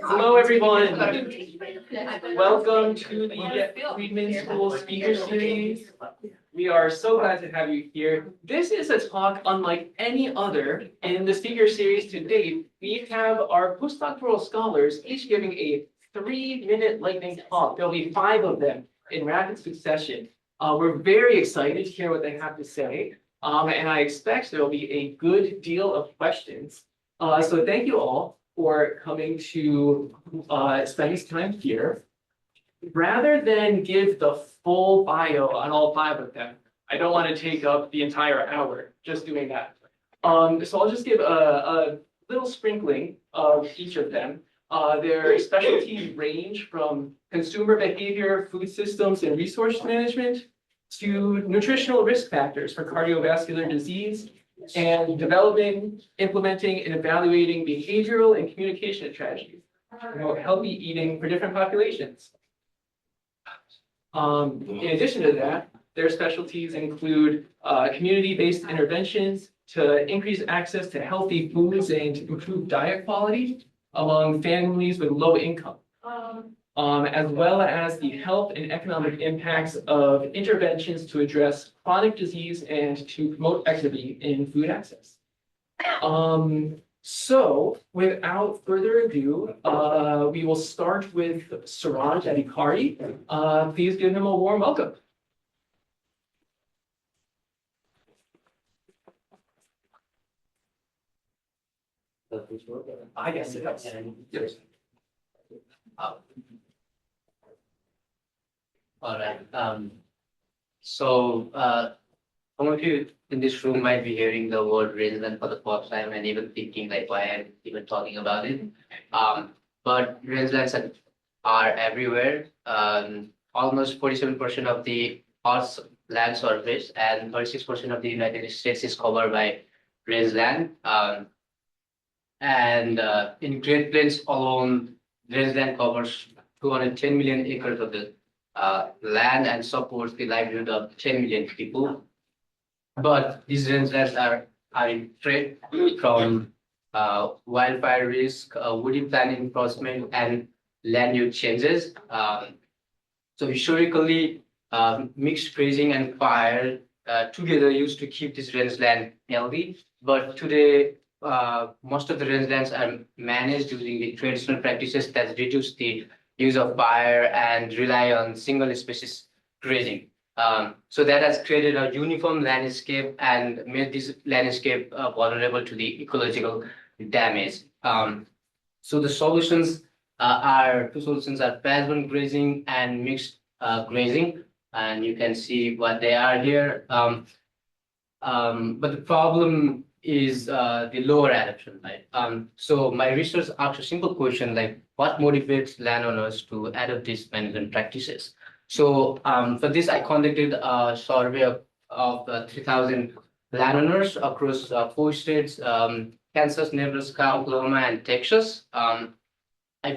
Hello, everyone. Welcome to the Friedman School Speaker Series. We are so glad to have you here. This is a talk unlike any other. In the speaker series to date, we have our postdoctoral scholars each giving a 3-minute lightning talk. There'll be 5 of them in rapid succession. We're very excited to hear what they have to say, and I expect there'll be a good deal of questions. So thank you all for coming to spend this time here. Rather than give the full bio on all 5 of them, I don't want to take up the entire hour just doing that. So I'll just give a little sprinkling of each of them. Their specialties range from consumer behavior, food systems, and resource management to nutritional risk factors for cardiovascular disease and developing, implementing, and evaluating behavioral and communication strategies to promote healthy eating for different populations. In addition to that, their specialties include community-based interventions to increase access to healthy foods and to improve diet quality among families with low income, as well as the health and economic impacts of interventions to address chronic disease and to promote equity in food access. So without further ado, we will start with Suraj Adhikari. Please give him a warm welcome. I guess it helps. Yes. All right. Some of you in this room might be hearing the word rangeland for the first time and even thinking like why I'm even talking about it. But rangelands are everywhere. Almost 47% of the Earth's land surface and 36% of the United States is covered by rangeland. In Great Plains alone, rangeland covers 210 million acres of the land and supports the livelihood of 10 million people. But these rangelands are in threat from wildfire risk, woody planting encroachment, and land use changes. So historically, mixed grazing and fire together used to keep this rangeland healthy. But today, most of the rangelands are managed using the traditional practices that reduce the use of fire and rely on single species grazing. So that has created a uniform landscape and made this landscape vulnerable to the ecological damage. So the solutions are pasture grazing and mixed grazing, and you can see what they are here. But the problem is the lower adoption, right? So my research asked a simple question like, what motivates landowners to adopt these management practices? So for this, I conducted a survey of 3,000 landowners across 4 states, Kansas, Nebraska, Oklahoma, and Texas. I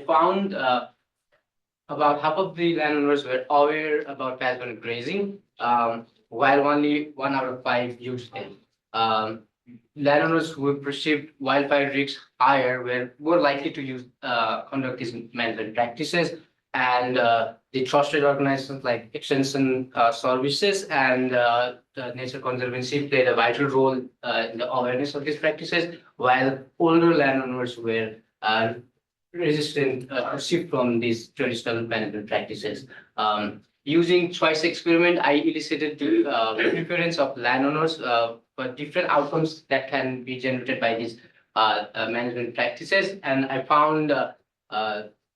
found about half of the landowners were aware about pasture grazing, while only 1 out of 5 used it. Landowners who perceived wildfire risks higher were more likely to conduct these management practices, and the trusted organizations like Extension Services and the Nature Conservancy played a vital role in the awareness of these practices, while older landowners were resistant to shift from these traditional management practices. Using choice experiment, I elicited the preference of landowners for different outcomes that can be generated by these management practices, and I found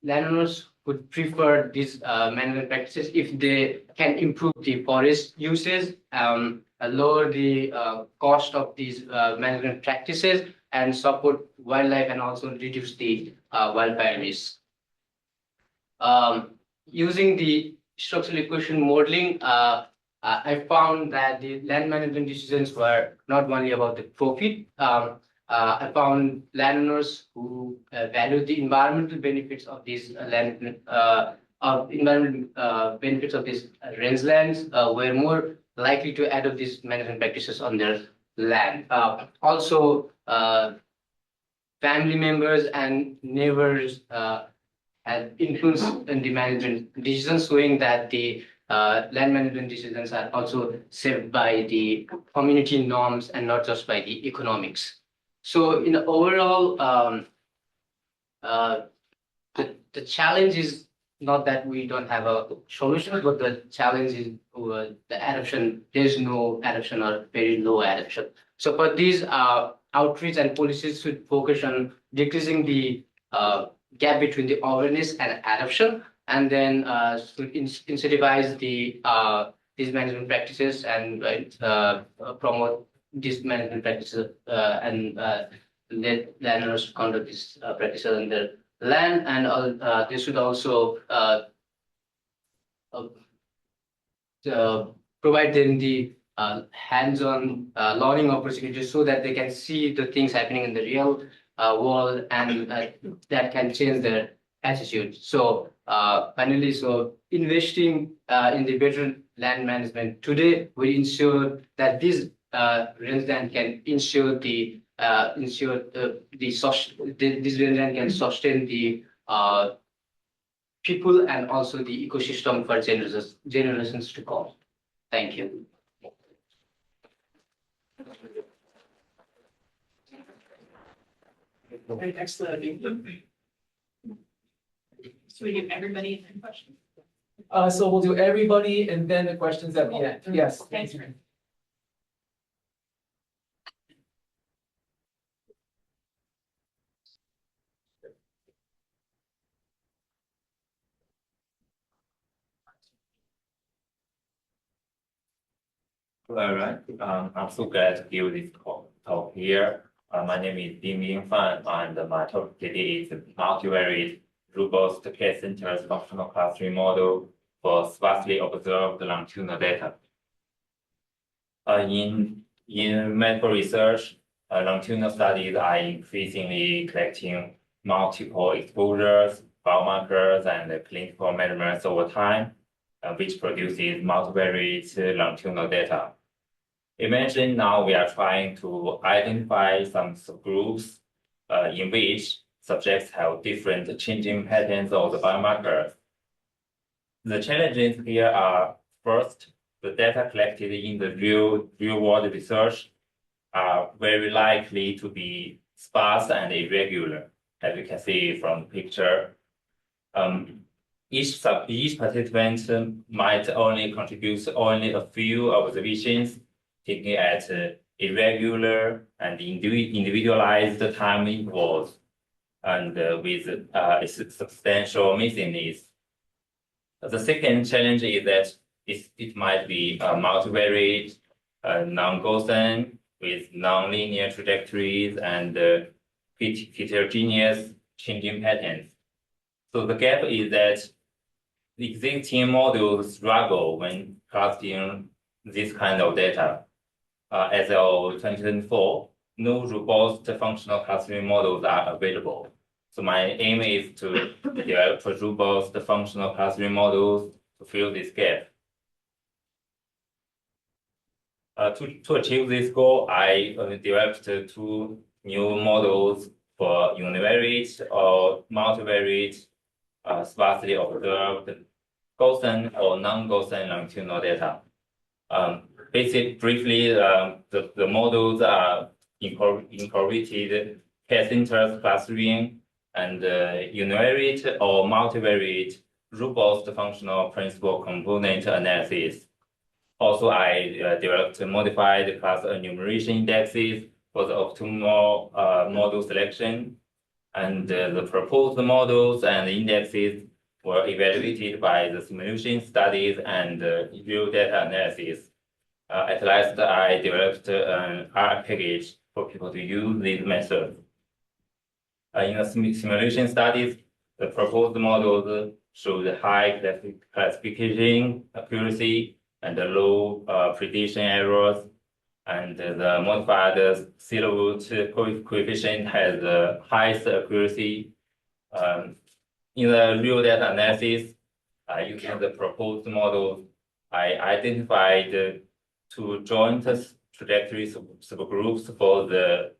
landowners would prefer these management practices if they can improve the forest uses, lower the cost of these management practices, and support wildlife and also reduce the wildfire risk. Using the structural equation modeling, I found that the land management decisions were not only about the profit. I found landowners who valued the environmental benefits of these benefits of these rangelands were more likely to adopt these management practices on their land. Also, family members and neighbors had influence in the management decisions, showing that the land management decisions are also shaped by the community norms and not just by the economics. So in overall, uh, the challenge is not that we don't have a solution, but the challenge is the adoption. There's no adoption or very low adoption. So for these outreach and policies should focus on decreasing the gap between the awareness and adoption, and then should incentivize these management practices and promote these management practices and let landlords conduct these practices on their land, and they should also uh, provide them the hands-on learning opportunities so that they can see the things happening in the real world, and that can change their attitude. So finally, so investing in the better land management today will ensure that this rangeland can ensure this rangeland can sustain the people and also the ecosystem for generations to come. Thank you. Okay, excellent. So we give everybody a question. So we'll do everybody and then the questions at the end. Yes. Thanks. All right. I'm so glad to give this talk here. My name is Ding Fan, and my topic today is multivariate robust case-centered functional clustering model for sparsely observed longitudinal data. In medical research, longitudinal studies are increasingly collecting multiple exposures, biomarkers, and clinical measurements over time, which produces multivariate longitudinal data. Imagine now we are trying to identify some subgroups in which subjects have different changing patterns of the biomarkers. The challenges here are, first, the data collected in the real-world research are very likely to be sparse and irregular, as you can see from the picture. Each participant might only contribute only a few observations, taking at irregular and individualized time intervals, and with substantial missingness. The second challenge is that it might be multivariate, non-Gaussian, with nonlinear trajectories and heterogeneous changing patterns. So the gap is that the existing models struggle when clustering this kind of data. As of 2024, no robust functional clustering models are available. So my aim is to develop robust functional clustering models to fill this gap. To achieve this goal, I developed two new models for univariate or multivariate sparsely observed Gaussian or non-Gaussian longitudinal data. Briefly, the models are incorporated case-centered clustering and univariate or multivariate robust functional principal component analysis. Also, I developed modified class enumeration indexes for the optimal model selection, and the proposed models and indexes were evaluated by the simulation studies and real data analysis. At last, I developed an R package for people to use these methods. In the simulation studies, the proposed models showed high classification accuracy and low prediction errors, and the modified silhouette coefficient has the highest accuracy. In the real data analysis, using the proposed models, I identified two joint trajectory subgroups for the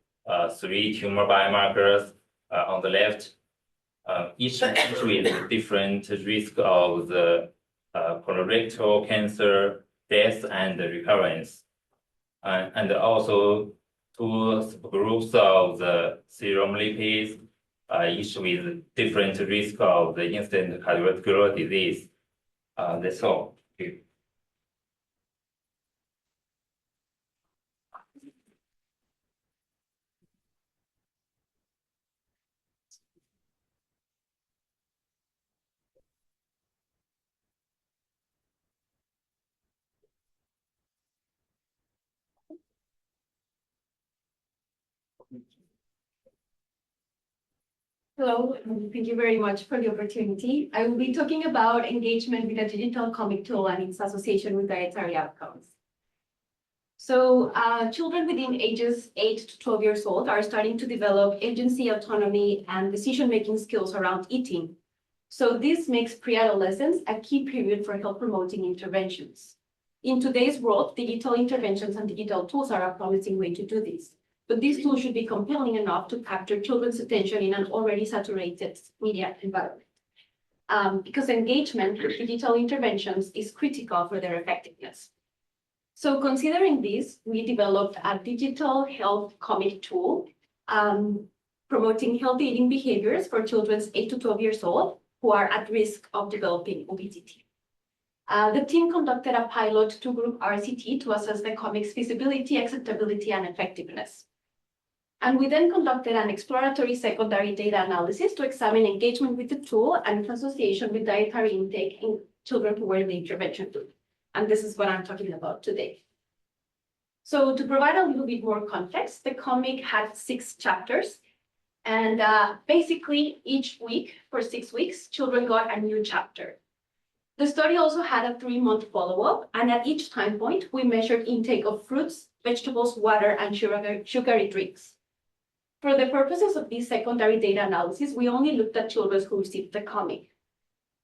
three tumor biomarkers on the left, each with different risk of the colorectal cancer, death, and recurrence. And also two groups of the serum lipids, each with different risk of the incident cardiovascular disease. That's all. Thank you. Hello, and thank you very much for the opportunity. I will be talking about engagement with a digital comic tool and its association with dietary outcomes. So children within ages 8 to 12 years old are starting to develop agency, autonomy, and decision-making skills around eating. So this makes pre-adolescence a key period for health-promoting interventions. In today's world, digital interventions and digital tools are a promising way to do this. But these tools should be compelling enough to capture children's attention in an already saturated media environment. Because engagement with digital interventions is critical for their effectiveness. So considering this, we developed a digital health comic tool promoting healthy eating behaviors for children 8 to 12 years old who are at risk of developing obesity. The team conducted a pilot two-group RCT to assess the comic's feasibility, acceptability, and effectiveness. And we then conducted an exploratory secondary data analysis to examine engagement with the tool and its association with dietary intake in children who were in the intervention group. And this is what I'm talking about today. So to provide a little bit more context, the comic had 6 chapters. And basically, each week for 6 weeks, children got a new chapter. The study also had a 3-month follow-up. And at each time point, we measured intake of fruits, vegetables, water, and sugary drinks. For the purposes of this secondary data analysis, we only looked at children who received the comic.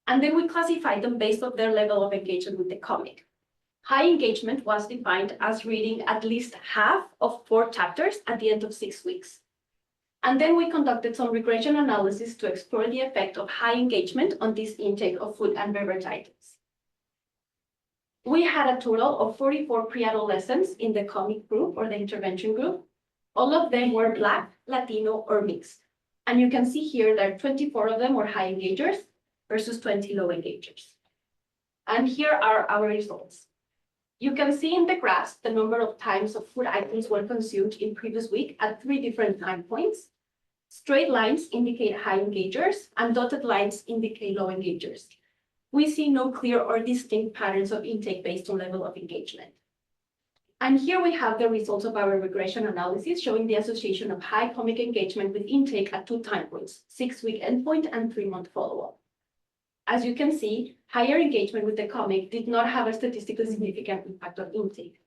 And then we classified them based on their level of engagement with the comic. High engagement was defined as reading at least half of 4 chapters at the end of 6 weeks. And then we conducted some regression analysis to explore the effect of high engagement on this intake of food and beverage items. We had a total of 44 pre-adolescents in the comic group or the intervention group. All of them were Black, Latino, or mixed. And you can see here that 24 of them were high engagers versus 20 low engagers. And here are our results. You can see in the graphs the number of times of food items were consumed in previous week at 3 different time points. Straight lines indicate high engagers and dotted lines indicate low engagers. We see no clear or distinct patterns of intake based on level of engagement. And here we have the results of our regression analysis showing the association of high comic engagement with intake at 2 time points, 6-week endpoint and 3-month follow-up. As you can see, higher engagement with the comic did not have a statistically significant impact on intake.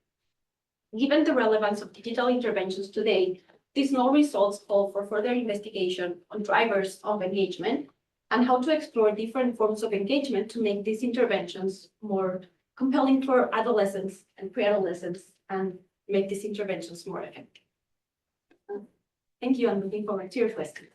Given the relevance of digital interventions today, these null results call for further investigation on drivers of engagement and how to explore different forms of engagement to make these interventions more compelling for adolescents and pre-adolescents and make these interventions more effective. Thank you. I'm looking forward to your questions.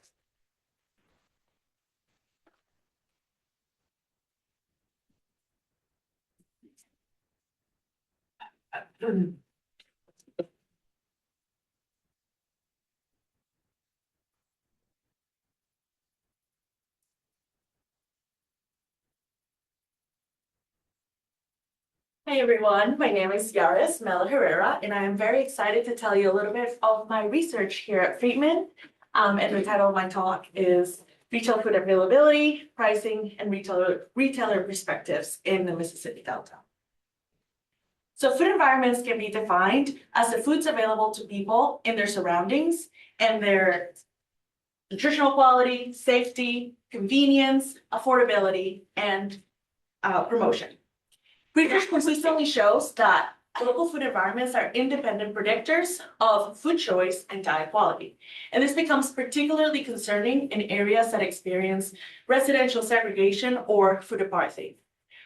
Hey everyone, my name is Yaris Mela Herrera, and I am very excited to tell you a little bit of my research here at Friedman. And the title of my talk is Retail Food Availability, Pricing, and Retailer Perspectives in the Mississippi Delta. So food environments can be defined as the foods available to people in their surroundings and their nutritional quality, safety, convenience, affordability, and promotion. Research consistently shows that local food environments are independent predictors of food choice and diet quality. And this becomes particularly concerning in areas that experience residential segregation or food apartheid.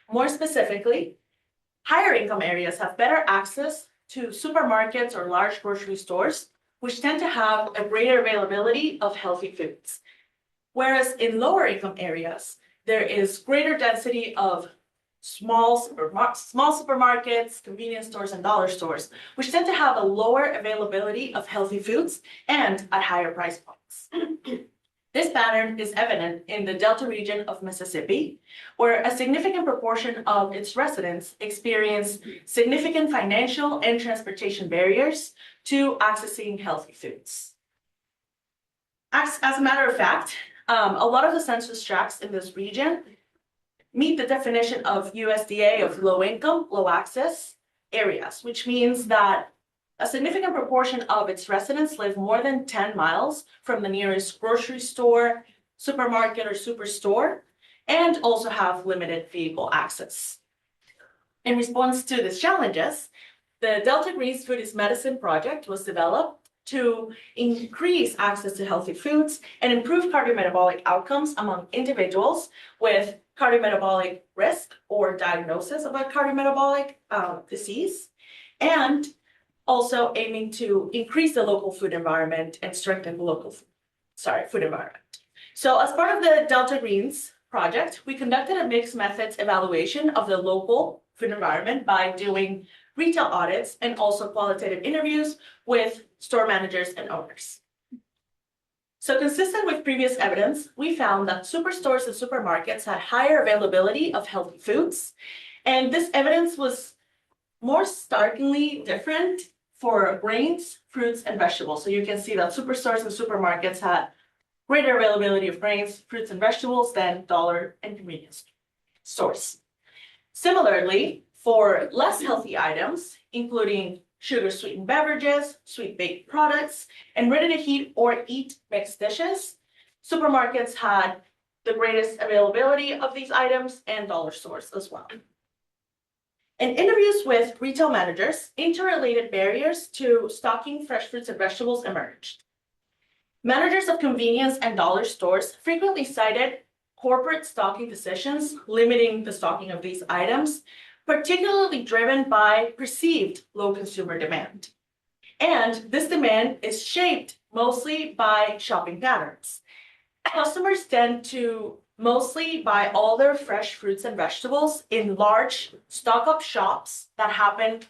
More specifically, higher income areas have better access to supermarkets or large grocery stores, which tend to have a greater availability of healthy foods. Whereas in lower income areas, there is greater density of small supermarkets, convenience stores, and dollar stores, which tend to have a lower availability of healthy foods and at higher price points. This pattern is evident in the Delta region of Mississippi, where a significant proportion of its residents experience significant financial and transportation barriers to accessing healthy foods. As a matter of fact, a lot of the census tracts in this region meet the definition of USDA of low income, low access areas, which means that a significant proportion of its residents live more than 10 miles from the nearest grocery store, supermarket, or superstore, and also have limited vehicle access. In response to these challenges, the Delta Green's Food is Medicine project was developed to increase access to healthy foods and improve cardiometabolic outcomes among individuals with cardiometabolic risk or diagnosis of a cardiometabolic disease, and also aiming to increase the local food environment and strengthen the local food environment. So as part of the Delta Greens project, we conducted a mixed methods evaluation of the local food environment by doing retail audits and also qualitative interviews with store managers and owners. So consistent with previous evidence, we found that superstores and supermarkets had higher availability of healthy foods. And this evidence was more starkly different for grains, fruits, and vegetables. So you can see that superstores and supermarkets had greater availability of grains, fruits, and vegetables than dollar and convenience stores. Similarly, for less healthy items, including sugar-sweetened beverages, sweet baked products, and ready-to-heat or eat mixed dishes, supermarkets had the greatest availability of these items and dollar stores as well. In interviews with retail managers, interrelated barriers to stocking fresh fruits and vegetables emerged. Managers of convenience and dollar stores frequently cited corporate stocking decisions limiting the stocking of these items, particularly driven by perceived low consumer demand. And this demand is shaped mostly by shopping patterns. Customers tend to mostly buy all their fresh fruits and vegetables in large stock-up shops that happen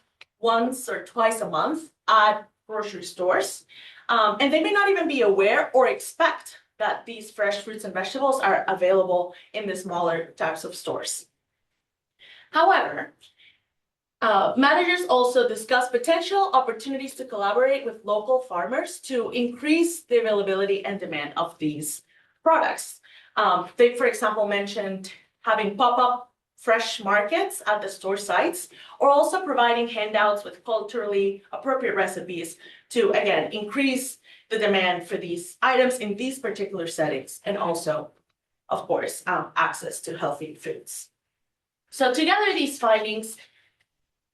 once or twice a month at grocery stores. And they may not even be aware or expect that these fresh fruits and vegetables are available in the smaller types of stores. However, managers also discuss potential opportunities to collaborate with local farmers to increase the availability and demand of these products. They, for example, mentioned having pop-up fresh markets at the store sites, or also providing handouts with culturally appropriate recipes to, again, increase the demand for these items in these particular settings, and also, of course, access to healthy foods. So together, these findings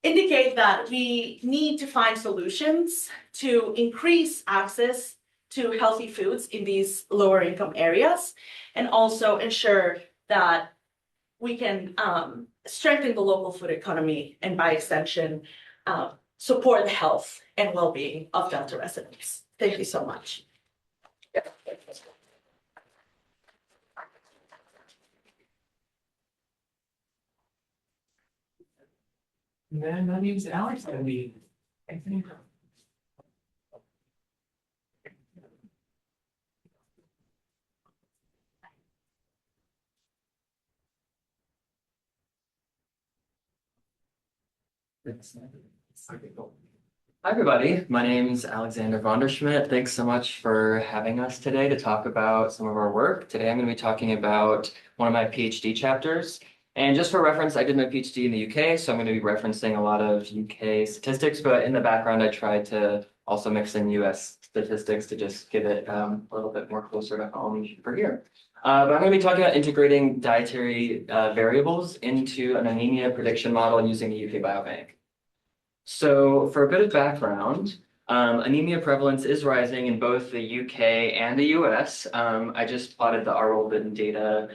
indicate that we need to find solutions to increase access to healthy foods in these lower income areas, and also ensure that we can strengthen the local food economy and by extension, support the health and well-being of Delta residents. Thank you so much. And then my name's Alex, and I think. Hi, everybody. My name is Alexander Vonderschmidt. Thanks so much for having us today to talk about some of our work. Today, I'm going to be talking about one of my PhD chapters. And just for reference, I did my PhD in the UK, so I'm going to be referencing a lot of UK statistics, but in the background, I tried to also mix in US statistics to just give it a little bit more closer to home for here. But I'm going to be talking about integrating dietary variables into an anemia prediction model using the UK Biobank. So for a bit of background, anemia prevalence is rising in both the UK and the US. I just plotted the Arlden data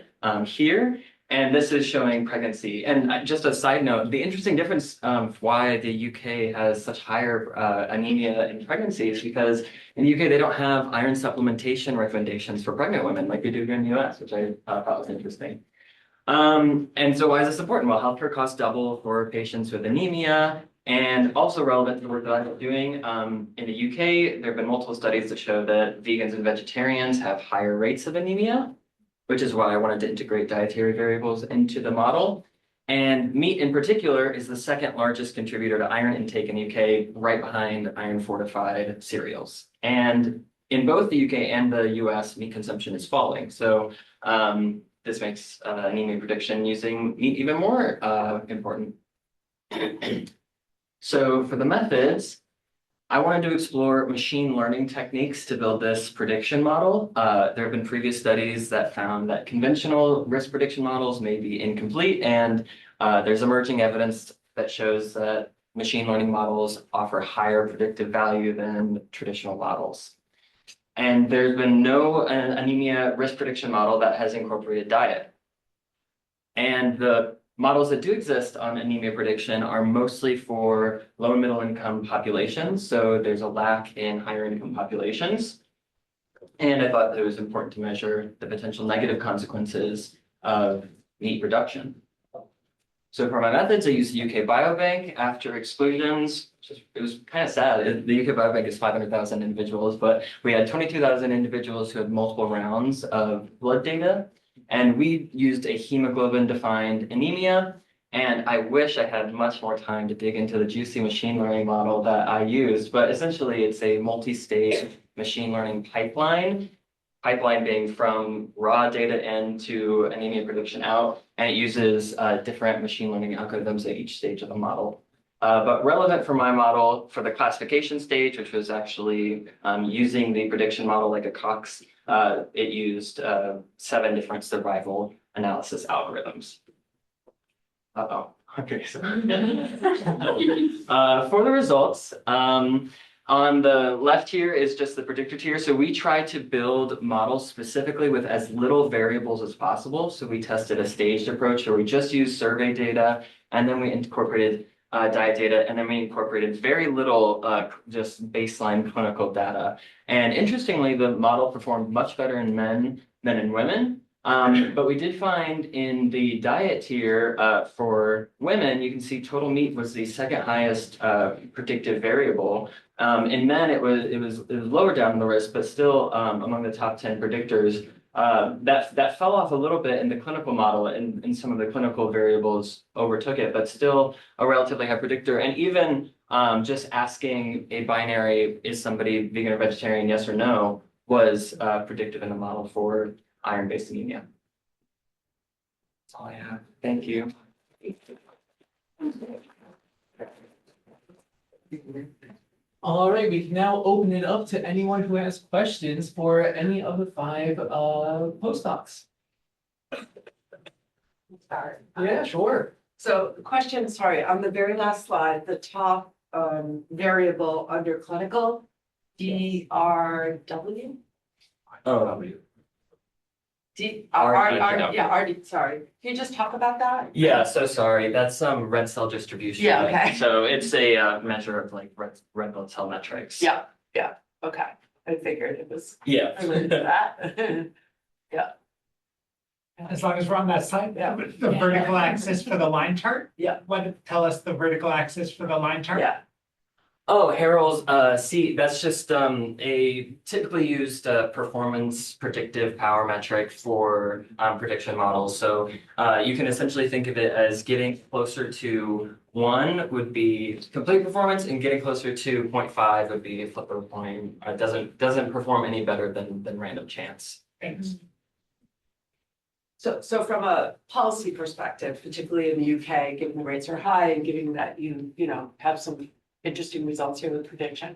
here. And this is showing pregnancy. And just a side note, the interesting difference why the UK has such higher anemia in pregnancy is because in the UK, they don't have iron supplementation recommendations for pregnant women like we do here in the US, which I thought was interesting. And so why is this important? Well, healthcare costs double for patients with anemia, and also relevant to the work that I've been doing. In the UK, there have been multiple studies that show that vegans and vegetarians have higher rates of anemia, which is why I wanted to integrate dietary variables into the model. And meat in particular is the second largest contributor to iron intake in the UK, right behind iron fortified cereals. And in both the UK and the US, meat consumption is falling. So this makes anemia prediction using meat even more important. So for the methods, I wanted to explore machine learning techniques to build this prediction model. There have been previous studies that found that conventional risk prediction models may be incomplete, and there's emerging evidence that shows that machine learning models offer higher predictive value than traditional models. And there's been no anemia risk prediction model that has incorporated diet. And the models that do exist on anemia prediction are mostly for low and middle income populations. So there's a lack in higher income populations. And I thought that it was important to measure the potential negative consequences of meat reduction. So for my methods, I used the UK Biobank after exclusions. It was kind of sad. The UK Biobank is 500,000 individuals, but we had 22,000 individuals who had multiple rounds of blood data. And we used a hemoglobin-defined anemia, and I wish I had much more time to dig into the juicy machine learning model that I used, but essentially it's a multi-stage machine learning pipeline being from raw data in to anemia prediction out, and it uses different machine learning algorithms at each stage of the model. But relevant for my model, for the classification stage, which was actually using the prediction model like a Cox, it used 7 different survival analysis algorithms. Okay, so for the results, on the left here is just the predictor tier. So we try to build models specifically with as little variables as possible. So we tested a staged approach where we just used survey data, and then we incorporated diet data, and then we incorporated very little just baseline clinical data. And interestingly, the model performed much better in men than in women. But we did find in the diet tier for women, you can see total meat was the second highest predictive variable. In men, it was lower down in the risk, but still among the top 10 predictors. That fell off a little bit in the clinical model, and some of the clinical variables overtook it, but still a relatively high predictor. And even just asking a binary, is somebody vegan or vegetarian, yes or no, was predictive in the model for iron-based anemia. That's all I have. Thank you. All right, we can now open it up to anyone who has questions for any of the 5 postdocs. Start. Yeah, sure. So the question, sorry, on the very last slide, the top variable under clinical, DRW? Oh, RD, sorry. Can you just talk about that? yeah, so sorry. That's some red cell distribution. Yeah, okay. So it's a measure of like red blood cell metrics. Yeah, okay. I figured it was Yeah. related to that. As long as we're on that side, Yeah. the vertical axis for the line chart? Yeah. Tell us the vertical axis for the line chart? Yeah, Oh, Harold's, see, that's just a typically used performance predictive power metric for prediction models. So you can essentially think of it as getting closer to 1 would be complete performance, and getting closer to 0.5 would be a flip of a coin. It doesn't perform any better than random chance. Thanks. so from a policy perspective, particularly in the UK, given the rates are high and given that you have some interesting results here with prediction.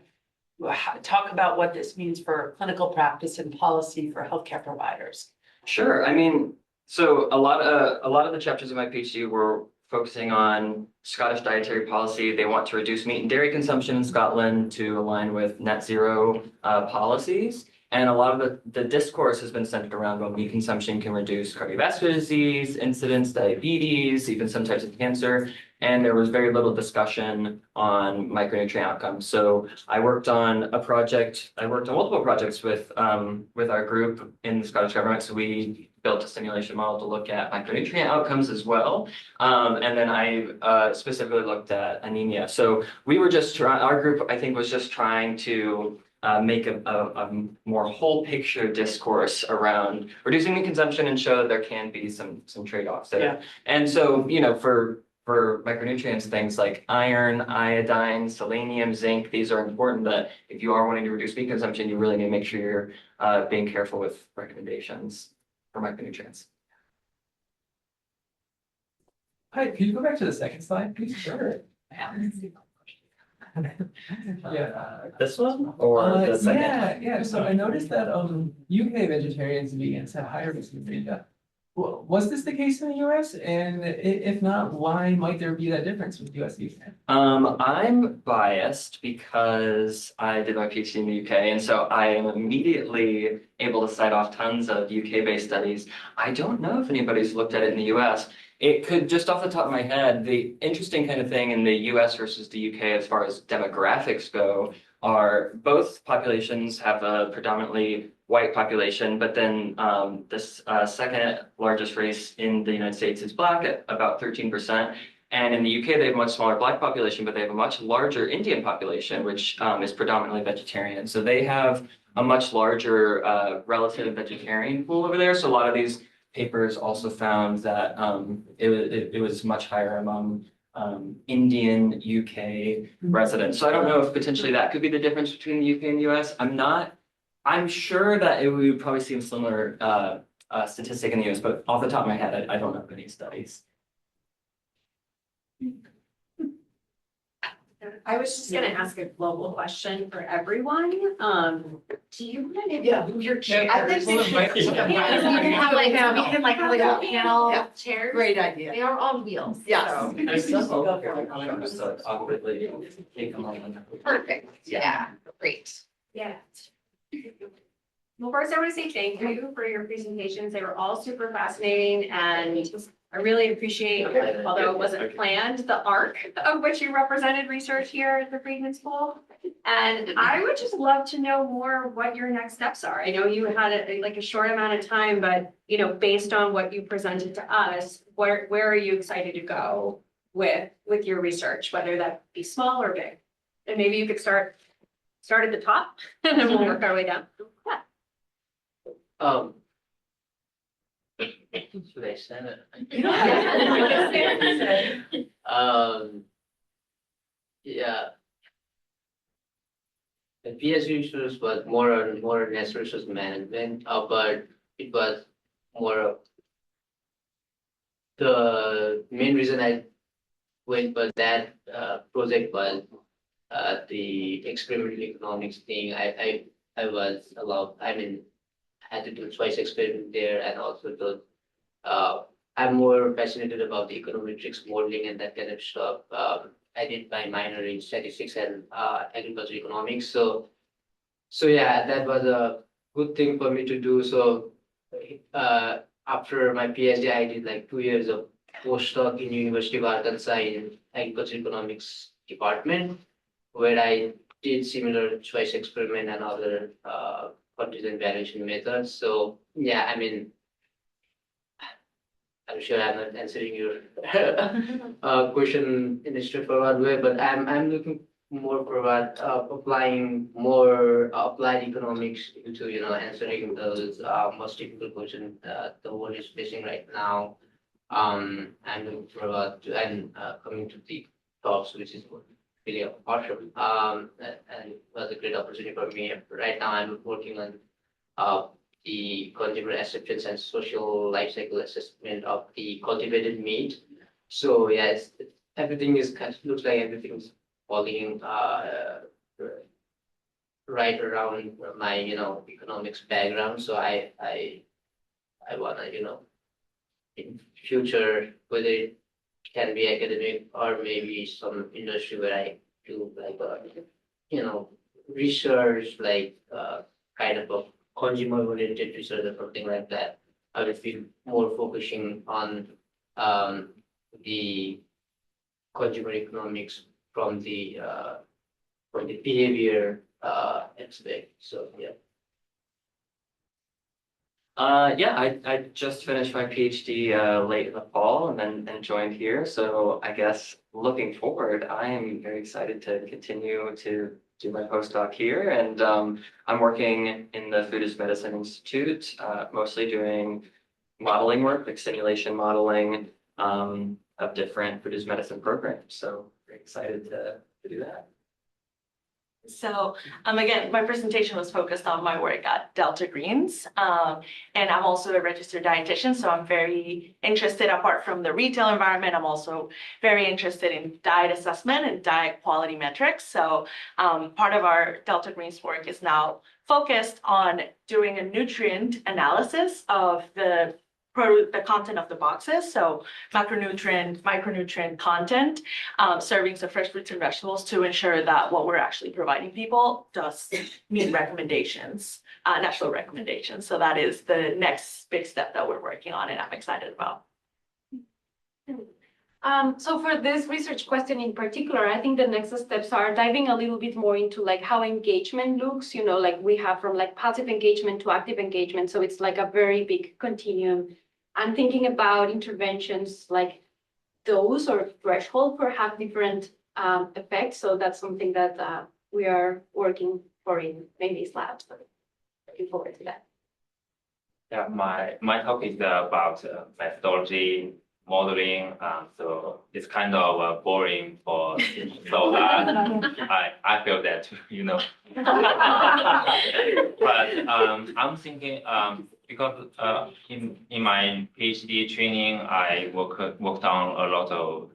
Talk about what this means for clinical practice and policy for healthcare providers. Sure. I mean, so a lot of the chapters of my PhD were focusing on Scottish dietary policy. They want to reduce meat and dairy consumption in Scotland to align with net zero policies. And a lot of the discourse has been centered around well, meat consumption can reduce cardiovascular disease, incidence, diabetes, even some types of cancer. And there was very little discussion on micronutrient outcomes. So I worked on multiple projects with our group in the Scottish government. So we built a simulation model to look at micronutrient outcomes as well. And then I specifically looked at anemia. So we were just our group, I think, was just trying to make a more whole picture discourse around reducing meat consumption and show that there can be some trade-offs there. Yeah. And so, for micronutrients, things like iron, iodine, selenium, zinc, these are important that if you are wanting to reduce meat consumption, you really need to make sure you're being careful with recommendations for micronutrients. Hi, could you go back to the second slide, please? Sure. Yeah. This one or the second? Yeah. So I noticed that UK vegetarians and vegans have higher risk of dementia. Was this the case in the US? And if not, why might there be that difference with US and UK? I'm biased because I did my PhD in the UK, and so I am immediately able to cite off tons of UK-based studies. I don't know if anybody's looked at it in the US. It could, just off the top of my head, the interesting kind of thing in the US versus the UK as far as demographics go are both populations have a predominantly white population, but then this second largest race in the United States is Black at about 13%. And in the UK, they have a much smaller Black population, but they have a much larger Indian population, which is predominantly vegetarian. So they have a much larger relative vegetarian pool over there. So a lot of these papers also found that it was much higher among Indian UK residents. So I don't know if potentially that could be the difference between the UK and the US. I'm sure that we would probably see a similar statistic in the US, but off the top of my head, I don't know of any studies. I was just gonna ask a global question for everyone. Do you want to? Yeah. Your Yeah, chair. I think we can We can have like a little panel Yeah. chairs. Great idea. They are on wheels. Yes. so- There's several just awkwardly take them on. Perfect. Yeah, great. Yeah. Well, first I want to say thank you for your presentations. They were all super fascinating and I really appreciate, although it wasn't planned, the arc of which you represented research here at the Friedman School. And I would just love to know more what your next steps are. I know you had a short amount of time, but based on what you presented to us, where are you excited to go with your research, whether that be small or big? And maybe you could start at the top and then we'll work our way down. Should I send it? Yeah. The PhD research was more on natural resource management, but it was more of the main reason I went was that project was the experimental economics thing. I was allowed. I had to do choice experiment there, and also I'm more fascinated about the econometrics modeling and that kind of stuff. I did my minor in statistics and agriculture economics. So yeah, that was a good thing for me to do. So after my PhD, I did like 2 years of postdoc in University of Arkansas in agriculture economics department, where I did similar choice experiment and other contingent valuation methods. So yeah, I'm sure I'm not answering your question in a straightforward way, but I'm looking more forward applying more applied economics into answering those most difficult questions the world is facing right now. I'm looking forward to and coming to the talks, which is really awesome. And it was a great opportunity for me. Right now, I'm working on the consumer acceptance and social life cycle assessment of the cultivated meat. So yeah, everything is looks like everything's falling right around my economics background. So I wanna in future whether it can be academic or maybe some industry where I do like research like kind of a consumer oriented research or something like that. I would feel more focusing on the consumer economics from the behavior aspect. So yeah. Yeah, I just finished my PhD late in the fall and joined here. So I guess looking forward, I am very excited to continue to do my postdoc here. And I'm working in the Food as Medicine Institute, mostly doing modeling work, like simulation modeling of different food as medicine programs. So very excited to do that. So, again, my presentation was focused on my work at Delta Greens. And I'm also a registered dietitian, so I'm very interested, apart from the retail environment, I'm also very interested in diet assessment and diet quality metrics. So, part of our Delta Greens work is now focused on doing a nutrient analysis of the content of the boxes, so macronutrient, micronutrient content, servings of fresh fruits and vegetables to ensure that what we're actually providing people does meet recommendations, national recommendations. So that is the next big step that we're working on and I'm excited about. So for this research question in particular, I think the next steps are diving a little bit more into like how engagement looks, like we have from like passive engagement to active engagement. So it's like a very big continuum. I'm thinking about interventions like those or threshold for have different effects. So that's something that we are working for in these labs. So looking forward to that. Yeah, my talk is about methodology modeling. So it's kind of boring for so that I feel that too, But I'm thinking because in my PhD training, I worked on a lot of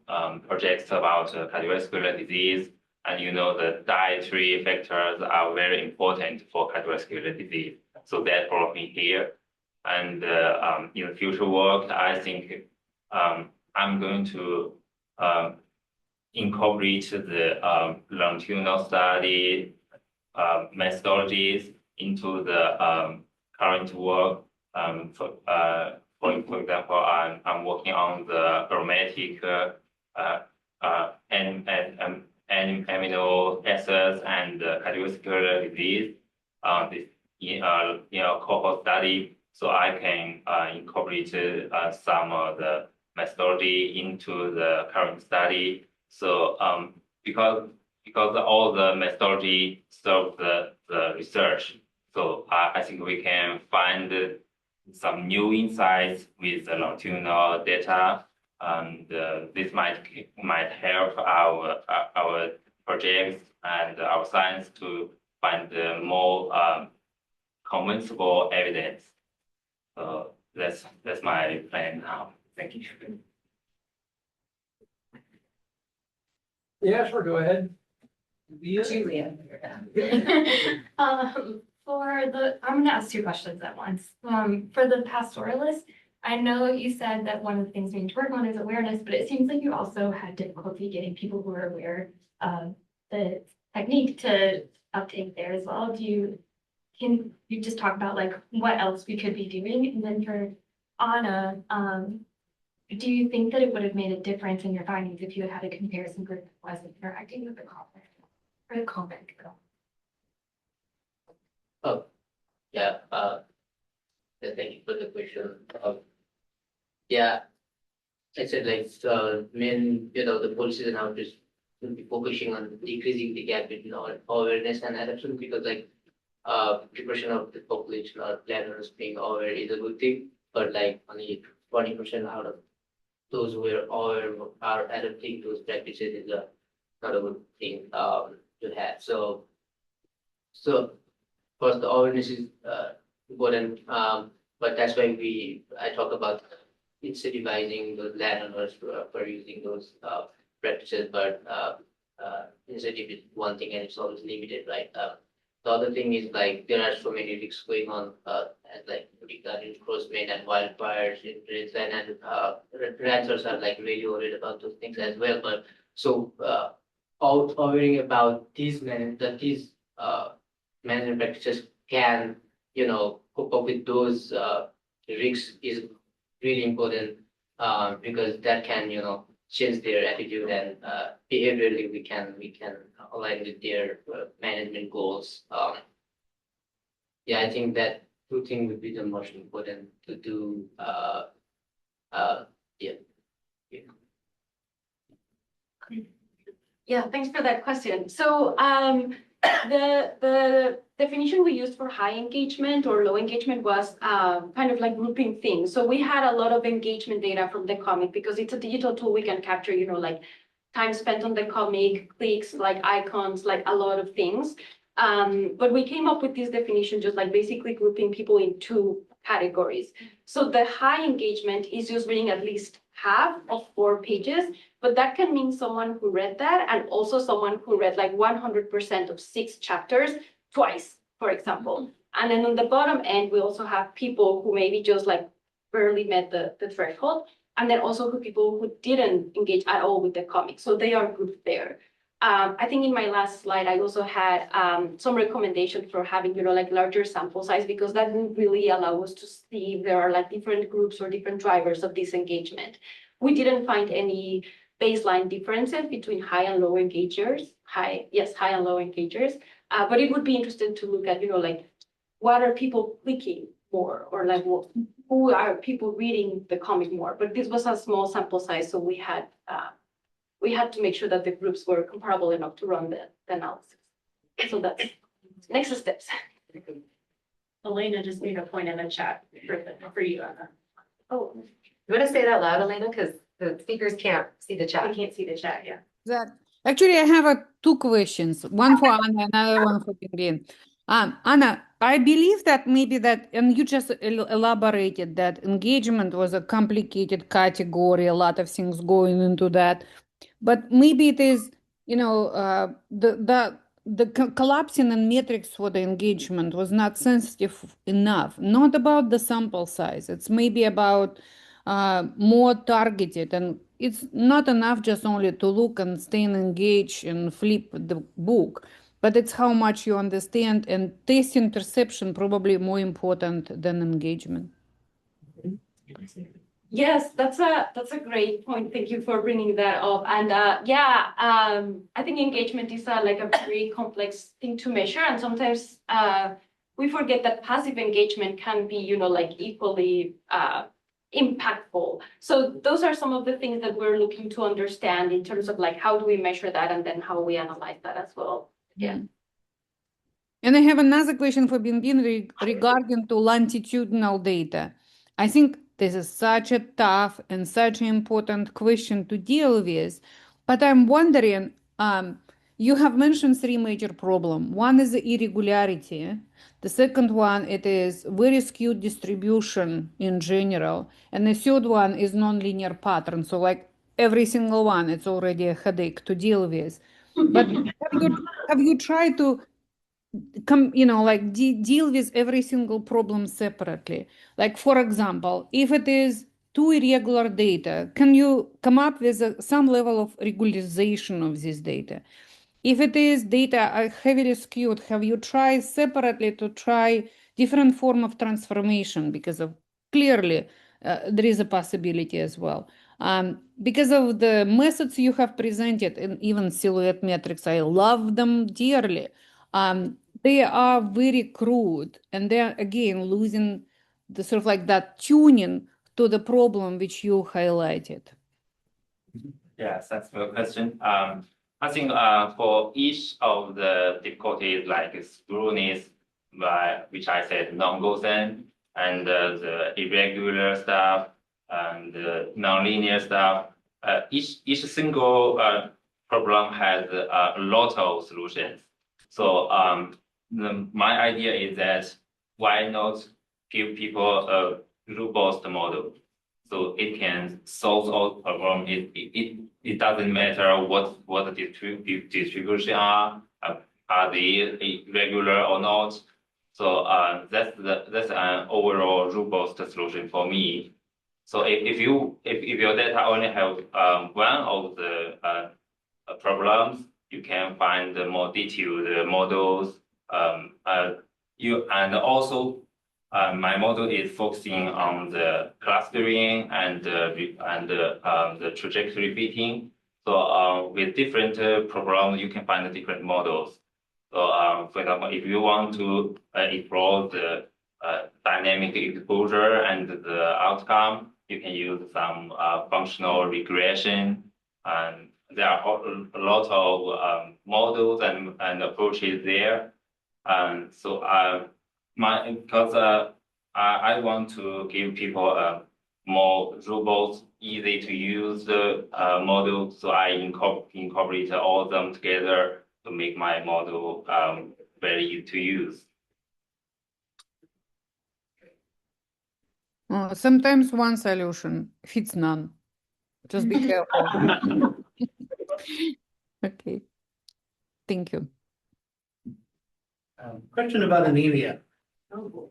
projects about cardiovascular disease, and the dietary factors are very important for cardiovascular disease. So that brought me here, and in future work, I think I'm going to incorporate the longitudinal study methodologies into the current work. For example, I'm working on the aromatic and amino acids and cardiovascular disease. This in a cohort study, so I can incorporate some of the methodology into the current study. So because all the methodology serve the research, so I think we can find some new insights with the longitudinal data, and this might help our projects and our science to find more convincible evidence. So that's my plan now. Thank you. Yeah, sure, go ahead. I'm gonna ask two questions at once. For the pastoralist, I know you said that one of the things we need to work on is awareness, but it seems like you also had difficulty getting people who are aware of the technique to uptake there as well. Can you just talk about like what else we could be doing? And then for Anna, do you think that it would have made a difference in your findings if you had a comparison group that wasn't interacting with the comment or the comment? Oh, yeah. Thank you for the question. Yeah, I said like the policies and outreach will be focusing on decreasing the gap between awareness and adoption, because like 50% of the population or planners being aware is a good thing, but like only 20% out of those who are aware are adopting those practices is not a good thing to have. So first, the awareness is important, but that's why I talk about incentivizing those landowners for using those practices. But incentive is one thing, and it's always limited, right? The other thing is like there are so many risks going on, as like regarding crossmen and wildfires in Queensland, and ranchers are like really worried about those things as well. But so worrying about these management practices can cope up with those risks is really important because that can, change their attitude and behaviorally we can align with their management goals. Yeah, I think that two things would be the most important to do. Yeah. Yeah, thanks for that question. So the definition we used for high engagement or low engagement was kind of like grouping things. So we had a lot of engagement data from the comic because it's a digital tool we can capture, like time spent on the comic, clicks, like icons, like a lot of things. But we came up with this definition, just like basically grouping people in two categories. So the high engagement is just reading at least half of 4 pages, but that can mean someone who read that and also someone who read like 100% of 6 chapters twice, for example. And then on the bottom end, we also have people who maybe just like barely met the threshold. And then also people who didn't engage at all with the comic. So they are grouped there. I think in my last slide, I also had some recommendations for having, like larger sample size, because that will really allow us to see if there are like different groups or different drivers of disengagement. We didn't find any baseline differences between high and low engagers, high and low engagers. But it would be interesting to look at, like what are people clicking more, or like who are people reading the comic more. But this was a small sample size, so we had to make sure that the groups were comparable enough to run the analysis. So that's next steps. Elena just made a point in the chat for you, Anna. Oh, You want to say it out loud, Elena? Because the speakers can't see the I chat. can't see the chat, yeah. That actually, I have two questions. One for Anna, another one for Pinguin. Anna, I believe that maybe that, and you just elaborated that engagement was a complicated category, a lot of things going into that. But maybe it is, the collapsing in metrics for the engagement was not sensitive enough. Not about the sample size. It's maybe about more targeted, and it's not enough just only to look and stay engaged and flip the book, but it's how much you understand, and taste interception probably more important than engagement. yes, that's a great point. Thank you for bringing that up. And I think engagement is like a very complex thing to measure, and sometimes we forget that passive engagement can be, like equally impactful. So those are some of the things that we're looking to understand in terms of like how do we measure that, and then how we analyze that as well. Yeah. And I have another question for Bingbin regarding to longitudinal data. I think this is such a tough and such an important question to deal with, but I'm wondering, you have mentioned 3 major problems. One is the irregularity. The second one, it is very skewed distribution in general. And the third one is nonlinear pattern. So like every single one, it's already a headache to deal with. But have you tried to deal with every single problem separately? Like, for example, if it is too irregular data, can you come up with some level of regularization of this data? If it is data heavily skewed, have you tried separately to try different form of transformation? Because of clearly there is a possibility as well. Because of the methods you have presented, and even silhouette metrics, I love them dearly. They are very crude, and they're again losing the sort of like that tuning to the problem which you highlighted. Yes, that's a good question. I think for each of the difficulties like screwness, which I said non-Gaussian, and the irregular stuff and the nonlinear stuff, each single problem has a lot of solutions. So my idea is that why not give people a robust model so it can solve all problems. It doesn't matter what the distribution are they irregular or not. So that's an overall robust solution for me. So if your data only have one of the problems, you can find the more detailed models. and also my model is focusing on the clustering and the trajectory fitting. So with different programs, you can find the different models. So for example, if you want to explore the dynamic exposure and the outcome, you can use some functional regression. And there are a lot of models and approaches there. And so I want to give people a more robust, easy to use model. So I incorporate all of them together to make my model very easy to use. Sometimes one solution fits none. Just be careful. Okay. Thank you. Question about anemia. So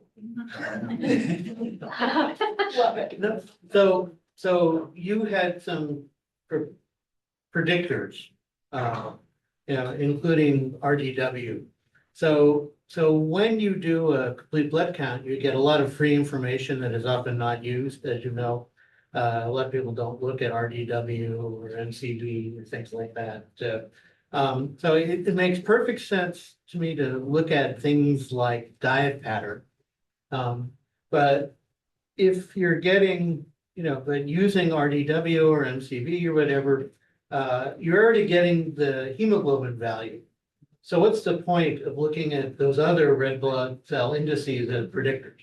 you had some predictors, including RDW. So when you do a complete blood count, you get a lot of free information that is often not used, as you know. A lot of people don't look at RDW or MCV or things like that. So it makes perfect sense to me to look at things like diet pattern. But if you're getting, but using RDW or MCV or whatever, you're already getting the hemoglobin value. So what's the point of looking at those other red blood cell indices as predictors?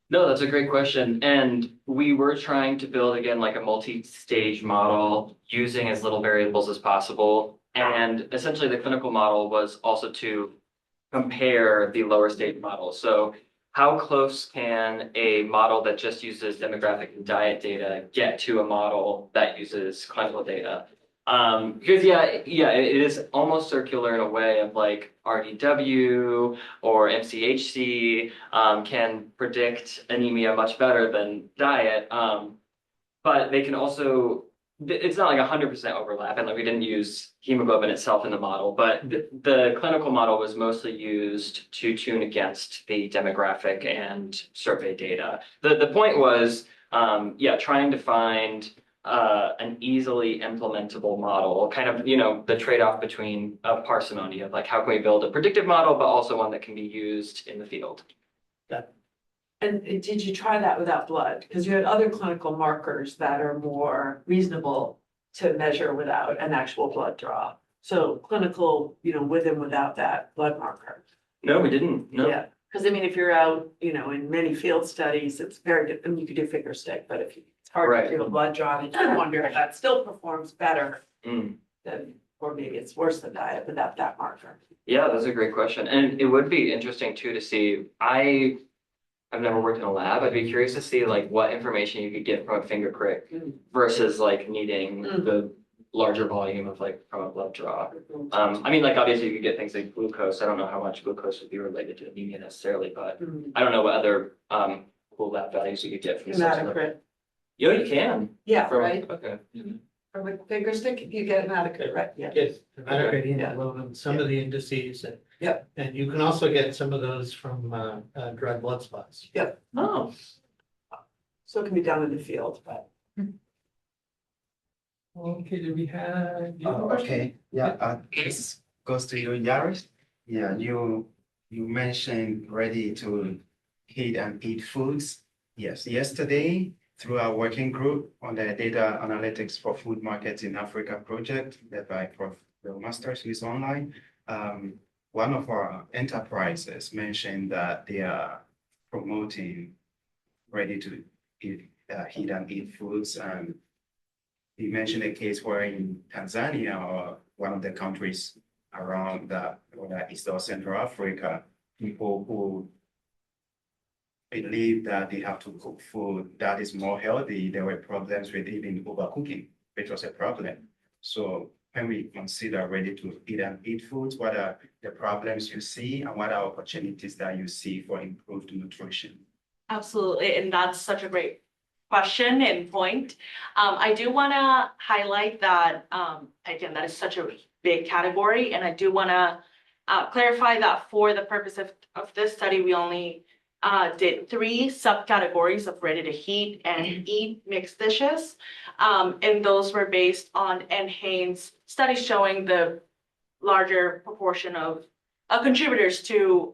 No, that's a great question. And we were trying to build, again, like a multi-stage model using as little variables as possible. And essentially the clinical model was also to compare the lower stage model. So how close can a model that just uses demographic and diet data get to a model that uses clinical data? Because it is almost circular in a way of like RDW or MCHC can predict anemia much better than diet. But they can also, it's not like 100% overlap, and like we didn't use hemoglobin itself in the model, but the clinical model was mostly used to tune against the demographic and survey data. The point was, trying to find an easily implementable model, kind of, the trade-off between parsimony of like, how can we build a predictive model, but also one that can be used in the field. And did you try that without blood? Because you had other clinical markers that are more reasonable to measure without an actual blood draw. So clinical, with and without that blood marker. No, we didn't. No. Yeah, because I mean, if you're out, in many field studies, it's very good. I mean, you could do finger stick, but if it's hard to do a blood draw, and you wonder if that still performs better than, or maybe it's worse than diet without that marker. Yeah, that's a great question. And it would be interesting too to see, I've never worked in a lab. I'd be curious to see like what information you could get from a finger prick versus like needing the larger volume of like from a blood draw. I mean, like obviously you could get things like glucose. I don't know how much glucose would be related to anemia necessarily, but I don't know what other cool lab values you could get from Hematocrit. Yeah, you can. Yeah, From- right. Okay. From a finger stick, you get hematocrit, right? Yeah. Yes, hematocrit, hemoglobin, some of the indices. And you can also get some of those from dried blood spots. Yep. Oh. So it can be done in the field, but. Okay, do we have? Okay, this goes to you, Yaris. Yeah, you mentioned ready to heat and eat foods. Yes, yesterday through our working group on the data analytics for food markets in Africa project led by Prof. Bill Masters, who is online. One of our enterprises mentioned that they are promoting ready to eat, heat and eat foods. And he mentioned a case where in Tanzania or one of the countries around East or Central Africa, people who believe that they have to cook food that is more healthy, there were problems with even overcooking, which was a problem. So when we consider ready to eat and eat foods, what are the problems you see and what are opportunities that you see for improved nutrition? Absolutely, and that's such a great question and point. I do want to highlight that, again, that is such a big category, and I do want to clarify that for the purpose of this study, we only did 3 subcategories of ready to heat and eat mixed dishes. And those were based on NHANES studies showing the larger proportion of contributors to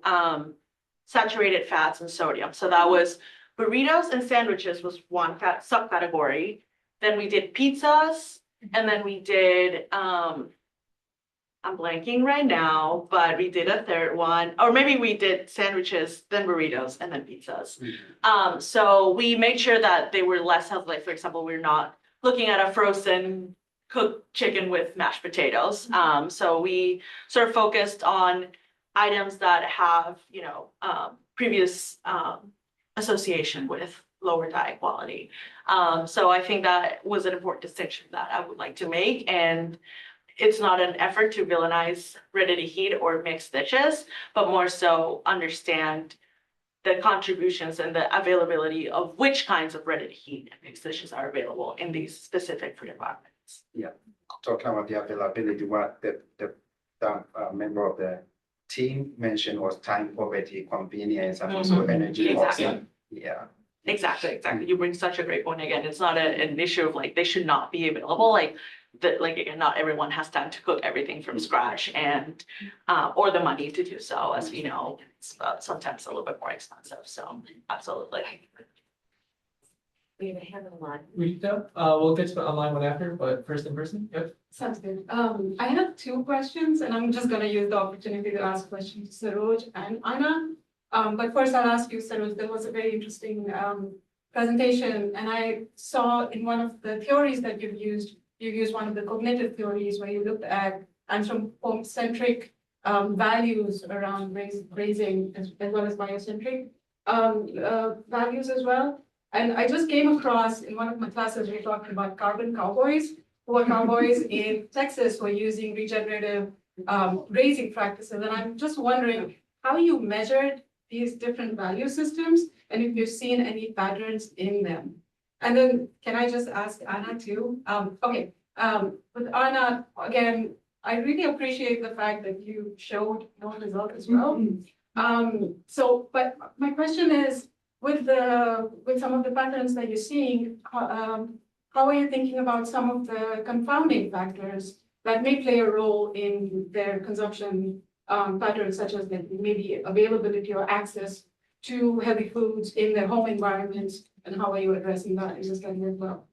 saturated fats and sodium. So that was burritos and sandwiches was one subcategory. Then we did pizzas, and then we did I'm blanking right now, but we did a third one, or maybe we did sandwiches, then burritos, and then pizzas. So we made sure that they were less healthy. Like, for example, we're not looking at a frozen cooked chicken with mashed potatoes. So we sort of focused on items that have, previous association with lower diet quality. So I think that was an important distinction that I would like to make. And it's not an effort to villainize ready to heat or mixed dishes, but more so understand the contributions and the availability of which kinds of ready to heat and mixed dishes are available in these specific food environments. Yeah, talking about the availability, what the member of the team mentioned was time, poverty, convenience, and also energy costs. Exactly. Yeah. Exactly. You bring such a great point. Again, it's not an issue of like they should not be available. Again, not everyone has time to cook everything from scratch and or the money to do so. As we know, it's sometimes a little bit more expensive. So absolutely. We have a hand on the line. We'll get to the online one after, but first in person. Yep. Sounds good. I have 2 questions, and I'm just gonna use the opportunity to ask questions to Saroj and Anna. But first I'll ask you, Saroj, there was a very interesting presentation, and I saw in one of the theories that you used one of the cognitive theories where you looked at anthropocentric values around raising as well as biocentric values as well. And I just came across in one of my classes, we talked about carbon cowboys, who are cowboys in Texas who are using regenerative grazing practices. And I'm just wondering how you measured these different value systems and if you've seen any patterns in them. And then can I just ask Anna too? With Anna, again, I really appreciate the fact that you showed no result as well. But my question is, with some of the patterns that you're seeing, how are you thinking about some of the confounding factors that may play a role in their consumption patterns, such as maybe availability or access to healthy foods in their home environments, and how are you addressing that in the study as well?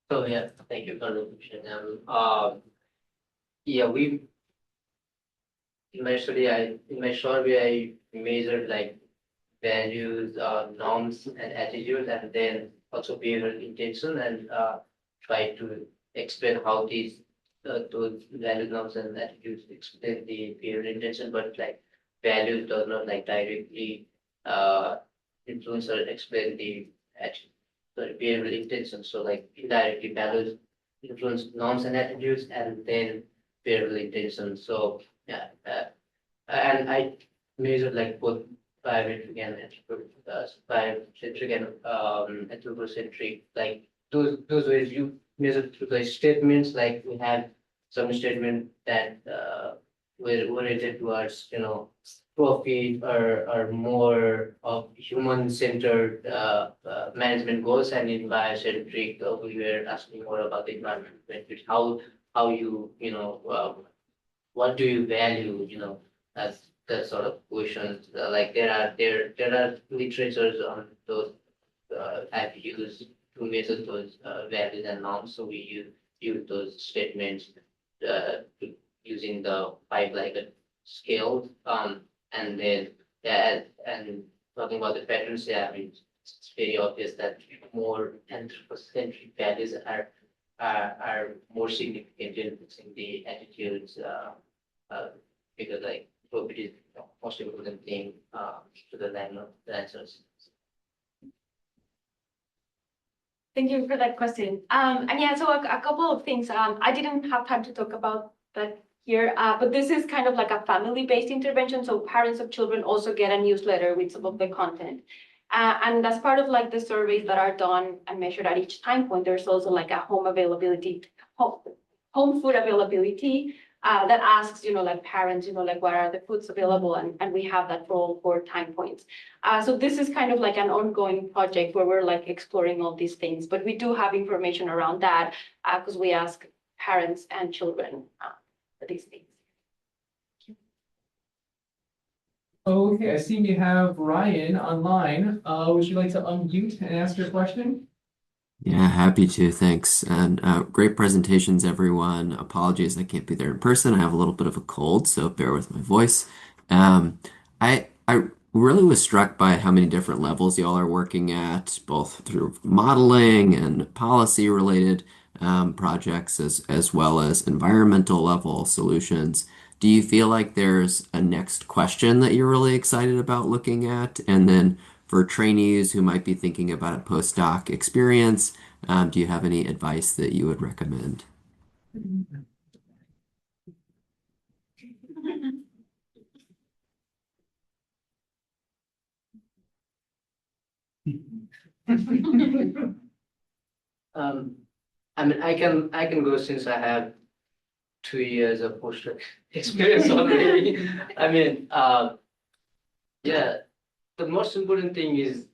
So yeah, thank you for the question. We in my survey I measured like values, norms, and attitudes, and then also behavioral intention, and try to explain how these those values, norms, and attitudes explain the behavioral intention, but like values does not like directly influence or explain the action. So behavioral intention. So like indirectly values influence norms and attitudes, and then behavioral intention. So yeah, and I measured like both biometric and biocentric and anthropocentric. Like those ways you measure through the statements. Like we have some statement that were oriented towards profit or more of human-centered management goals, and in biocentric we were asking more about the environment benefits. How you what do you value as that sort of questions. Like there are literatures on those have used to measure those values and norms. So we use those statements using the 5-Likert scale. And then and talking about the patterns, I mean it's very obvious that more anthropocentric values are more significant in the attitudes because like profit is most important thing to the landlords. Thank you for that question. And yeah, so a couple of things. I didn't have time to talk about that here, but this is kind of like a family-based intervention. So parents of children also get a newsletter with some of the content. And as part of like the surveys that are done and measured at each time point, there's also like a home food availability that asks, like parents, like what are the foods available, and we have that role for time points. So this is kind of like an ongoing project where we're like exploring all these things, but we do have information around that because we ask parents and children for these things. Okay, I see we have Ryan online. Would you like to unmute and ask your question? Yeah, happy to. Thanks. And great presentations, everyone. Apologies, I can't be there in person. I have a little bit of a cold, so bear with my voice. I really was struck by how many different levels y'all are working at, both through modeling and policy related projects as well as environmental level solutions. Do you feel like there's a next question that you're really excited about looking at? And then for trainees who might be thinking about a postdoc experience, do you have any advice that you would recommend? I mean, I can go since I have 2 years of postdoc experience already. I mean, yeah, the most important thing is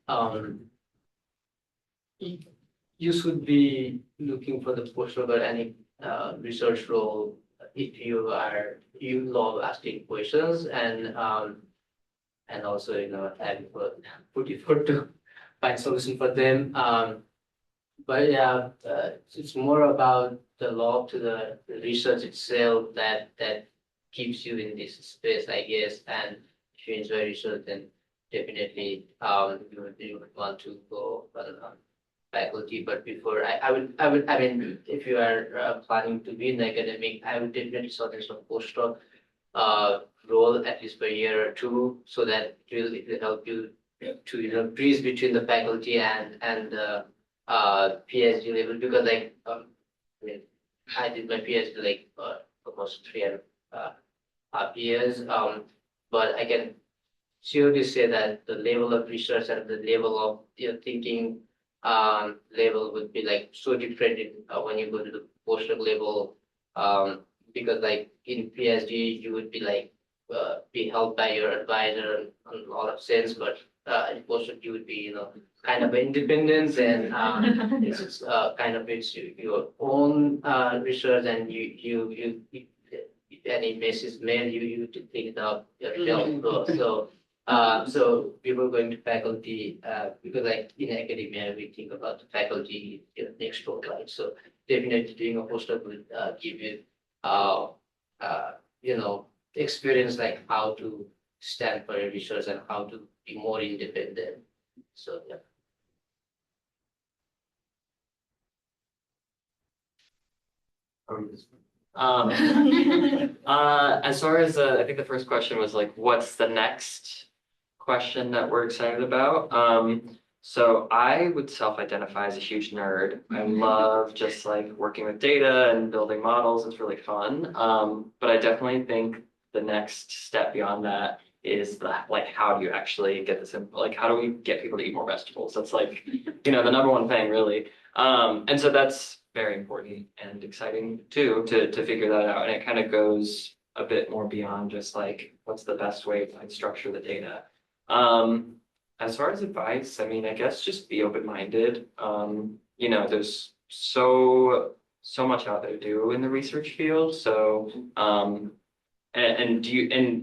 you should be looking for the postdoc or any research role if you love asking questions and also having put effort to find solution for them. But yeah, it's more about the love to the research itself that keeps you in this space, I guess. And if you enjoy research, then definitely you would want to go on faculty. But before I mean, if you are planning to be in academic, I would definitely suggest a postdoc role at least for a year or two, so that it will help you to bridge between the faculty and the PhD level, because like I mean, I did my PhD like almost 3.5 years. But I can surely say that the level of research and the level of thinking level would be like so different when you go to the postdoc level. Because like in PhD you would be like be helped by your advisor in a lot of sense, but in postdoc you would be kind of independence, and it's kind of it's your own research, and you if any mess is made, you to clean it up yourself. So people going to faculty because like in academia we think about the faculty next door, right? So definitely doing a postdoc will give you experience like how to stand for your research and how to be more independent. So yeah. As far as I think the first question was like, what's the next question that we're excited about? So I would self-identify as a huge nerd. I love just like working with data and building models. It's really fun. But I definitely think the next step beyond that is like, how do you actually get this in, like, how do we get people to eat more vegetables? That's like, the number one thing really. And so that's very important and exciting too, to figure that out. And it kind of goes a bit more beyond just like, what's the best way to like structure the data. As far as advice, I mean, I guess just be open-minded. There's so much out there to do in the research field. So, and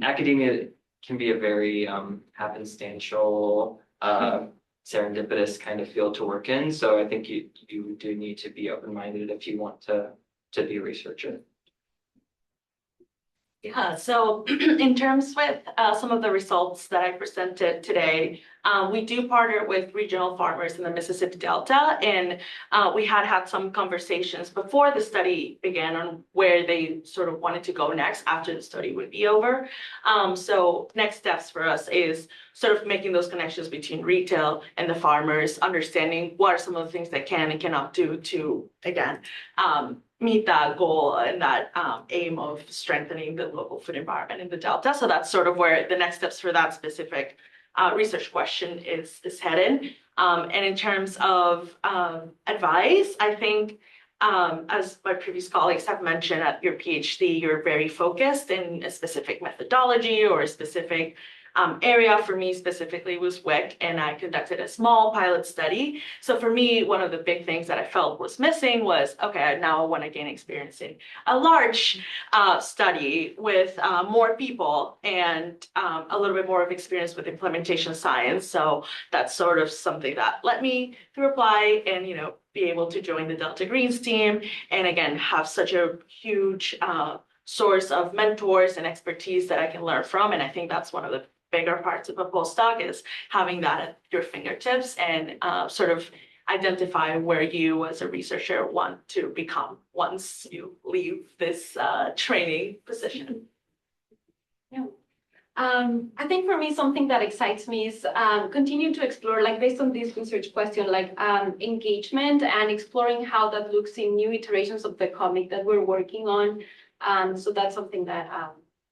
academia can be a very happenstantial, serendipitous kind of field to work in. So I think you do need to be open-minded if you want to be a researcher. Yeah, so in terms with some of the results that I presented today, we do partner with regional farmers in the Mississippi Delta, and we had some conversations before the study began on where they sort of wanted to go next after the study would be over. So next steps for us is sort of making those connections between retail and the farmers, understanding what are some of the things they can and cannot do to, again, meet that goal and that aim of strengthening the local food environment in the Delta. So that's sort of where the next steps for that specific research question is headed. And in terms of advice, I think as my previous colleagues have mentioned at your PhD, you're very focused in a specific methodology or a specific area. For me specifically was WIC, and I conducted a small pilot study. So for me, one of the big things that I felt was missing was, okay, now I want to gain experience in a large study with more people and a little bit more of experience with implementation science. So that's sort of something that led me to apply and, be able to join the Delta Greens team. And again, have such a huge source of mentors and expertise that I can learn from. And I think that's one of the bigger parts of a postdoc is having that at your fingertips and sort of identify where you as a researcher want to become once you leave this training position. Yeah. I think for me, something that excites me is continue to explore, like based on this research question, like engagement and exploring how that looks in new iterations of the comic that we're working on. So that's something that,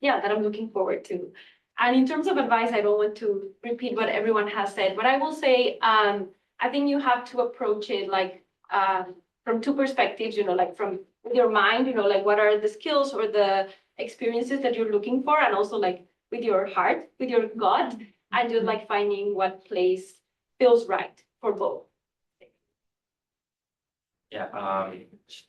that I'm looking forward to. And in terms of advice, I don't want to repeat what everyone has said, but I will say, I think you have to approach it like from two perspectives, like from your mind, like what are the skills or the experiences that you're looking for, and also like with your heart, with your gut, and just like finding what place feels right for both. Yeah,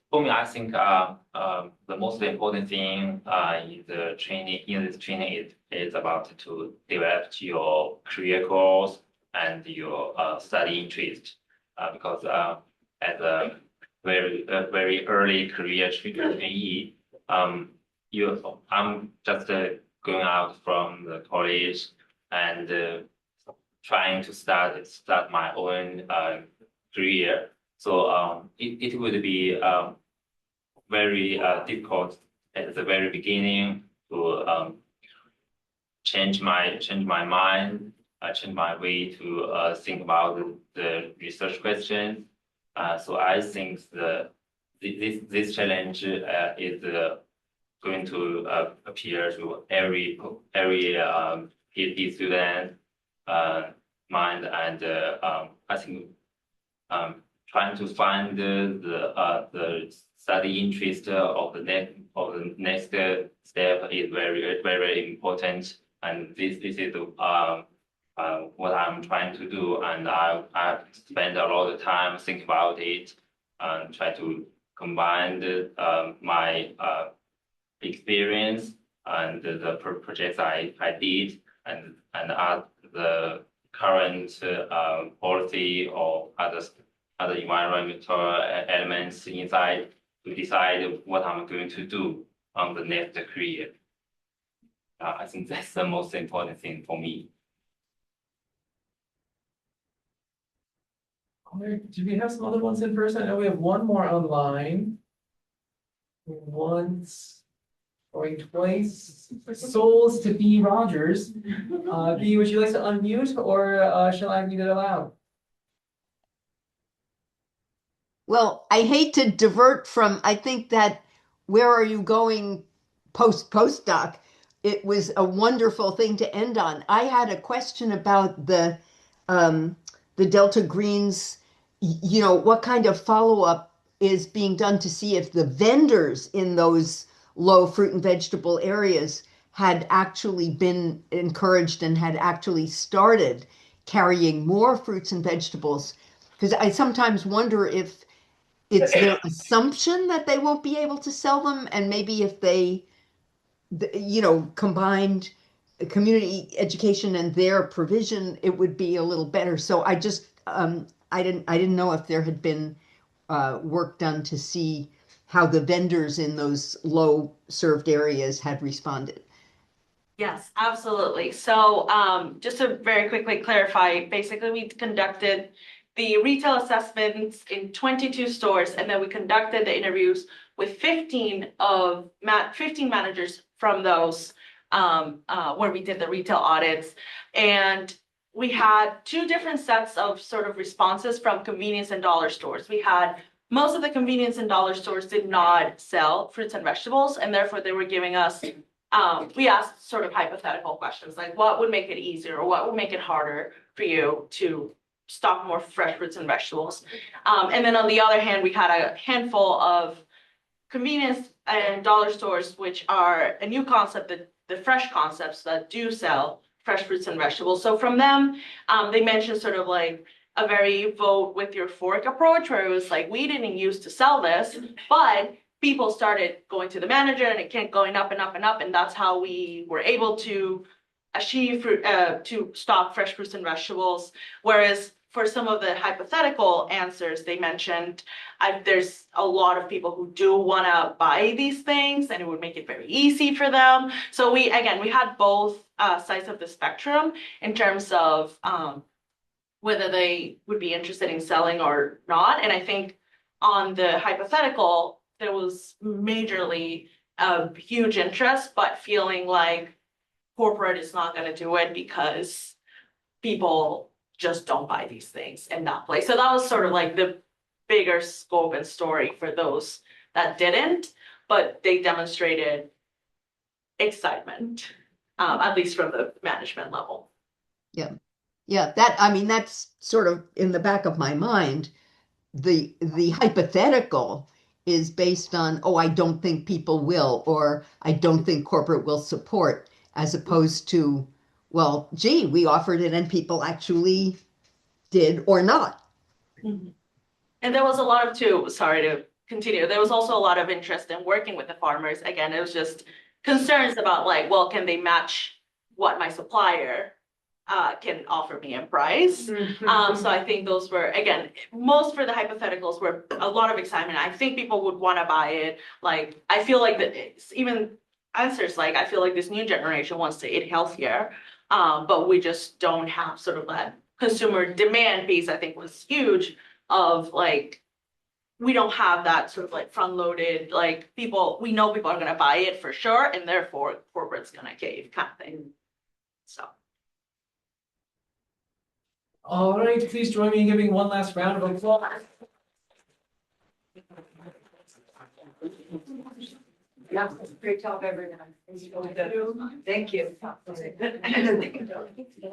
for me, I think the most important thing in the training is about to develop your career goals and your study interest, because at a very early career trainee, I'm just going out from the college and trying to start my own career. So it would be very difficult at the very beginning to change my mind, change my way to think about the research question. So I think this challenge is going to appear to every PhD student mind, and I think trying to find the study interest of the next step is very important, and this is what I'm trying to do, and I spend a lot of time thinking about it and try to combine my experience and the projects I did and add the current policy or other environmental elements inside to decide what I'm going to do on the next career. I think that's the most important thing for me. All right, do we have some other ones in person? I know we have one more online. Once, going twice. Souls to B. Rogers. B, would you like to unmute, or shall I read it aloud? Well, I hate to divert from, I think that where are you going postdoc? It was a wonderful thing to end on. I had a question about the Delta Greens, what kind of follow-up is being done to see if the vendors in those low fruit and vegetable areas had actually been encouraged and had actually started carrying more fruits and vegetables. Because I sometimes wonder if it's their assumption that they won't be able to sell them, and maybe if they, combined community education and their provision, it would be a little better. So I just, I didn't know if there had been work done to see how the vendors in those low served areas had responded. Yes, absolutely. So just to very quickly clarify, basically we conducted the retail assessments in 22 stores, and then we conducted the interviews with 15 managers from those where we did the retail audits. And we had two different sets of sort of responses from convenience and dollar stores. We had most of the convenience and dollar stores did not sell fruits and vegetables, and therefore they were giving us, we asked sort of hypothetical questions like what would make it easier or what would make it harder for you to stock more fresh fruits and vegetables. And then on the other hand, we had a handful of convenience and dollar stores, which are a new concept, the fresh concepts that do sell fresh fruits and vegetables. So from them, they mentioned sort of like a very vote with your fork approach, where it was like, we didn't used to sell this, but people started going to the manager and it kept going up and up and up. And that's how we were able to achieve to stock fresh fruits and vegetables. Whereas for some of the hypothetical answers they mentioned, there's a lot of people who do want to buy these things and it would make it very easy for them. So we had both sides of the spectrum in terms of whether they would be interested in selling or not. And I think on the hypothetical, there was majorly a huge interest, but feeling like corporate is not going to do it because people just don't buy these things in that place. So that was sort of like the bigger scope and story for those that didn't, but they demonstrated excitement, at least from the management level. Yeah. Yeah, that's sort of in the back of my mind. The hypothetical is based on, oh, I don't think people will, or I don't think corporate will support, as opposed to, well, gee, we offered it and people actually did or not. Mm-hmm. And there was a lot of sorry to continue, there was also a lot of interest in working with the farmers. Again, it was just concerns about like, well, can they match what my supplier can offer me in price? So I think those were, again, most for the hypotheticals were a lot of excitement. I think people would want to buy it. Like, I feel like that even answers like, I feel like this new generation wants to eat healthier, but we just don't have sort of that consumer demand piece. I think was huge of like, we don't have that sort of like front loaded, like we know people are going to buy it for sure. And therefore corporate's going to cave kind of thing. So. All right, please join me in giving one last round of applause. Yeah, great job, everyone. Thank you.